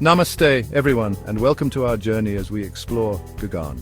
Namaste, everyone, and welcome to our journey as we explore Gurgaon,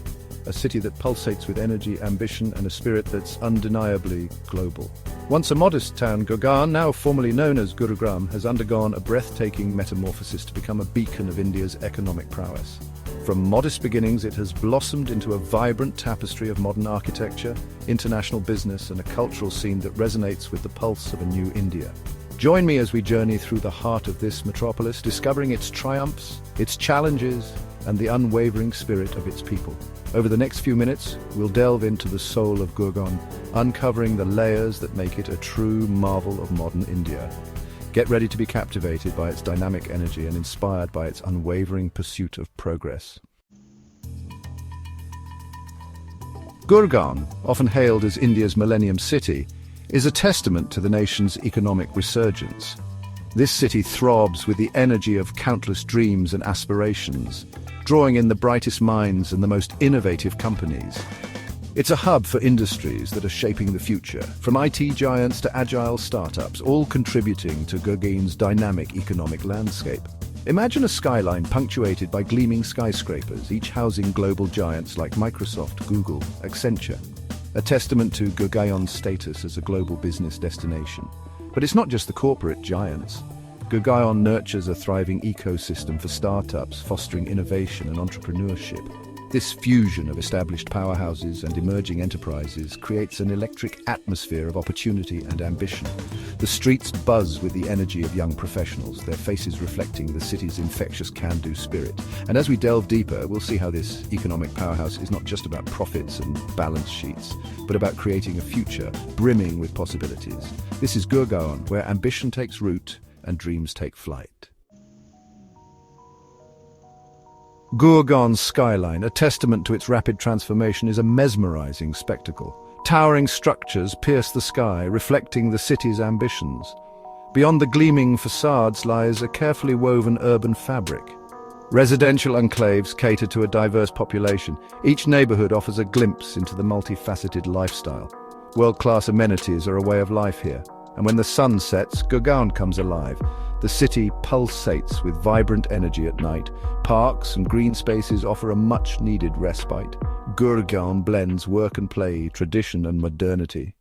a city that pulsates with energy, ambition, and a spirit that's undeniably global. Once a modest town, Gurgaon, now formerly known as Gurugram, has undergone a breathtaking metamorphosis to become a beacon of India's economic prowess. From modest beginnings, it has blossomed into a vibrant tapestry of modern architecture, international business, and a cultural scene that resonates with the pulse of a new India. Join me as we journey through the heart of this metropolis, discovering its triumphs, its challenges, and the unwavering spirit of its people. Over the next few minutes, we'll delve into the soul of Gurgaon, uncovering the layers that make it a true marvel of modern India. Get ready to be captivated by its dynamic energy and inspired by its unwavering pursuit of progress. Gurgaon, often hailed as India's Millennium City, is a testament to the nation's economic resurgence. This city throbs with the energy of countless dreams and aspirations, drawing in the brightest minds and the most innovative companies. It's a hub for industries that are shaping the future, from IT giants to agile startups, all contributing to Gurgaon's dynamic economic landscape. Imagine a skyline punctuated by gleaming skyscrapers, each housing global giants like Microsoft, Google, Accenture. A testament to Gurgaon's status as a global business destination. But it's not just the corporate giants. Gurgaon nurtures a thriving ecosystem for startups, fostering innovation and entrepreneurship. This fusion of established powerhouses and emerging enterprises creates an electric atmosphere of opportunity and ambition. The streets buzz with the energy of young professionals, their faces reflecting the city's infectious can-do spirit. And as we delve deeper, we'll see how this economic powerhouse is not just about profits and balance sheets, but about creating a future brimming with possibilities. This is Gurgaon, where ambition takes root and dreams take flight. Gurgaon's skyline, a testament to its rapid transformation, is a mesmerizing spectacle. Towering structures pierce the sky, reflecting the city's ambitions. Beyond the gleaming facades lies a carefully woven urban fabric. Residential enclaves cater to a diverse population. Each neighborhood offers a glimpse into the multifaceted lifestyle. World-class amenities are a way of life here. And when the sun sets, Gurgaon comes alive. The city pulsates with vibrant energy at night. Parks and green spaces offer a much-needed respite. Gurgaon blends work and play, tradition and modernity.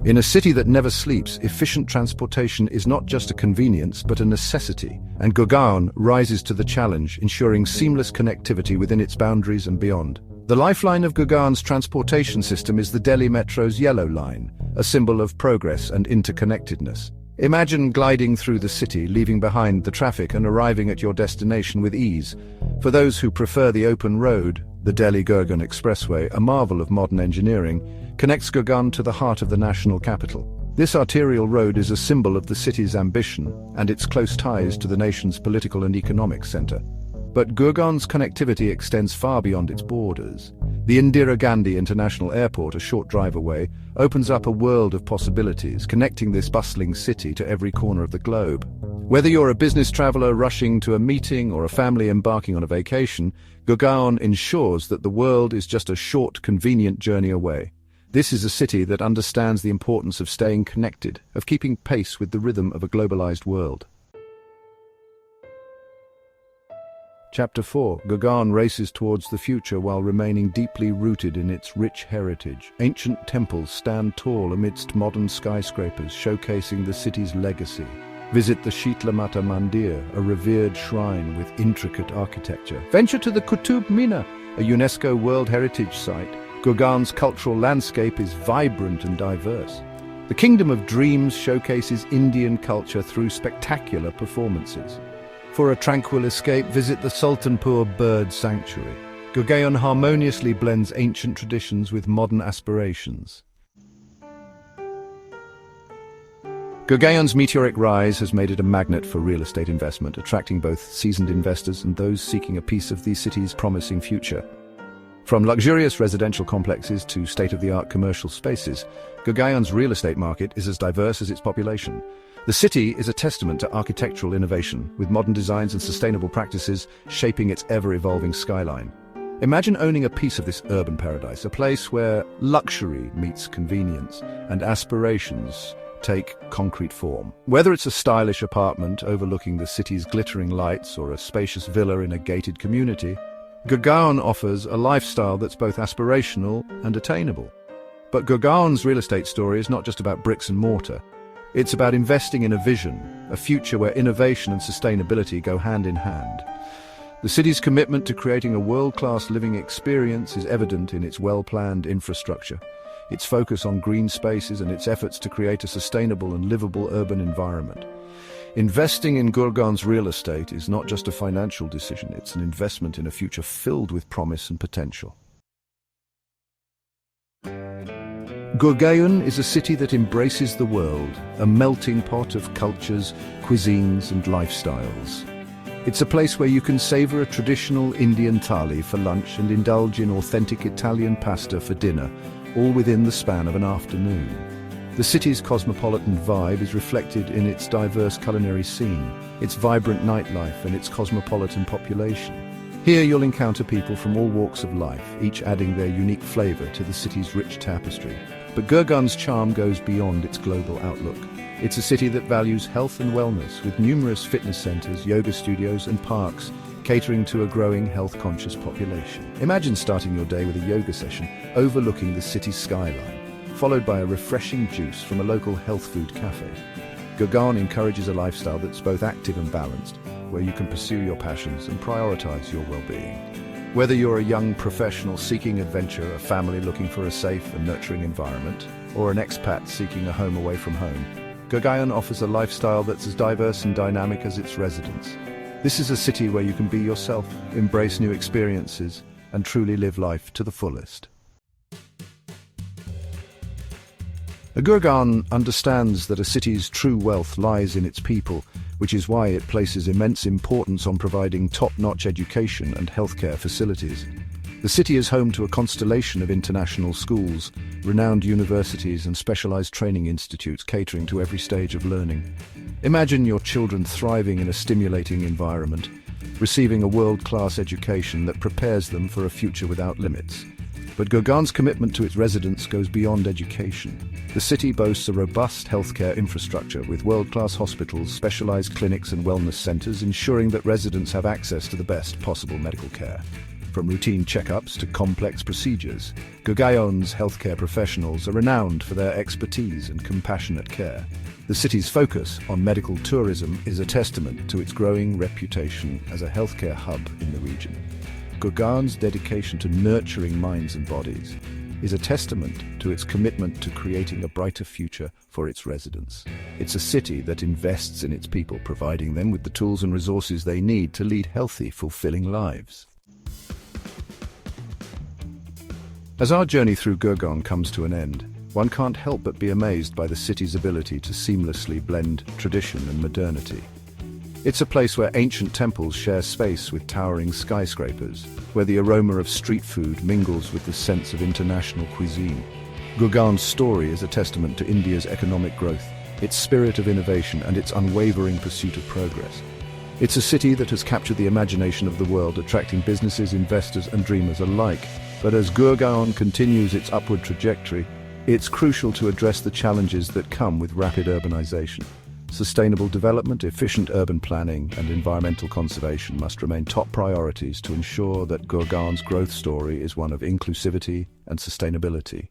In a city that never sleeps, efficient transportation is not just a convenience, but a necessity. And Gurgaon rises to the challenge, ensuring seamless connectivity within its boundaries and beyond. The lifeline of Gurgaon's transportation system is the Delhi Metro's Yellow Line, a symbol of progress and interconnectedness. Imagine gliding through the city, leaving behind the traffic and arriving at your destination with ease. For those who prefer the open road, the Delhi-Gurgaon Expressway, a marvel of modern engineering, connects Gurgaon to the heart of the national capital. This arterial road is a symbol of the city's ambition and its close ties to the nation's political and economic center. But Gurgaon's connectivity extends far beyond its borders. The Indira Gandhi International Airport, a short drive away, opens up a world of possibilities, connecting this bustling city to every corner of the globe. Whether you're a business traveler rushing to a meeting or a family embarking on a vacation, Gurgaon ensures that the world is just a short, convenient journey away. This is a city that understands the importance of staying connected, of keeping pace with the rhythm of a globalized world. Chapter 4. Gurgaon races towards the future while remaining deeply rooted in its rich heritage. Ancient temples stand tall amidst modern skyscrapers, showcasing the city's legacy. Visit the Shitla Mata Mandir, a revered shrine with intricate architecture. Venture to the Qutub Minar, a UNESCO World Heritage Site. Gurgaon's cultural landscape is vibrant and diverse. The Kingdom of Dreams showcases Indian culture through spectacular performances. For a tranquil escape, visit the Sultanpur Bird Sanctuary. Gurgaon harmoniously blends ancient traditions with modern aspirations. Gurgaon's meteoric rise has made it a magnet for real estate investment, attracting both seasoned investors and those seeking a piece of the city's promising future. From luxurious residential complexes to state-of-the-art commercial spaces, Gurgaon's real estate market is as diverse as its population. The city is a testament to architectural innovation, with modern designs and sustainable practices shaping its ever-evolving skyline. Imagine owning a piece of this urban paradise, a place where luxury meets convenience and aspirations take concrete form. Whether it's a stylish apartment overlooking the city's glittering lights or a spacious villa in a gated community, Gurgaon offers a lifestyle that's both aspirational and attainable. But Gurgaon's real estate story is not just about bricks and mortar. It's about investing in a vision, a future where innovation and sustainability go hand in hand. The city's commitment to creating a world-class living experience is evident in its well-planned infrastructure, its focus on green spaces and its efforts to create a sustainable and livable urban environment. Investing in Gurgaon's real estate is not just a financial decision, it's an investment in a future filled with promise and potential. Gurgaon is a city that embraces the world, a melting pot of cultures, cuisines and lifestyles. It's a place where you can savor a traditional Indian thali for lunch and indulge in authentic Italian pasta for dinner, all within the span of an afternoon. The city's cosmopolitan vibe is reflected in its diverse culinary scene, its vibrant nightlife and its cosmopolitan population. Here you'll encounter people from all walks of life, each adding their unique flavor to the city's rich tapestry. But Gurgaon's charm goes beyond its global outlook. It's a city that values health and wellness, with numerous fitness centers, yoga studios and parks catering to a growing health-conscious population. Imagine starting your day with a yoga session overlooking the city's skyline, followed by a refreshing juice from a local health food cafe. Gurgaon encourages a lifestyle that's both active and balanced, where you can pursue your passions and prioritize your well-being. Whether you're a young professional seeking adventure, a family looking for a safe and nurturing environment, or an expat seeking a home away from home, Gurgaon offers a lifestyle that's as diverse and dynamic as its residents. This is a city where you can be yourself, embrace new experiences, and truly live life to the fullest. Gurgaon understands that a city's true wealth lies in its people, which is why it places immense importance on providing top-notch education and healthcare facilities. The city is home to a constellation of international schools, renowned universities and specialized training institutes catering to every stage of learning. Imagine your children thriving in a stimulating environment, receiving a world-class education that prepares them for a future without limits. But Gurgaon's commitment to its residents goes beyond education. The city boasts a robust healthcare infrastructure with world-class hospitals, specialized clinics and wellness centers, ensuring that residents have access to the best possible medical care. From routine checkups to complex procedures, Gurgaon's healthcare professionals are renowned for their expertise and compassionate care. The city's focus on medical tourism is a testament to its growing reputation as a healthcare hub in the region. Gurgaon's dedication to nurturing minds and bodies is a testament to its commitment to creating a brighter future for its residents. It's a city that invests in its people, providing them with the tools and resources they need to lead healthy, fulfilling lives. As our journey through Gurgaon comes to an end, one can't help but be amazed by the city's ability to seamlessly blend tradition and modernity. It's a place where ancient temples share space with towering skyscrapers, where the aroma of street food mingles with the sense of international cuisine. Gurgaon's story is a testament to India's economic growth, its spirit of innovation and its unwavering pursuit of progress. It's a city that has captured the imagination of the world, attracting businesses, investors and dreamers alike. But as Gurgaon continues its upward trajectory, it's crucial to address the challenges that come with rapid urbanization. Sustainable development, efficient urban planning, and environmental conservation must remain top priorities to ensure that Gurgaon's growth story is one of inclusivity and sustainability.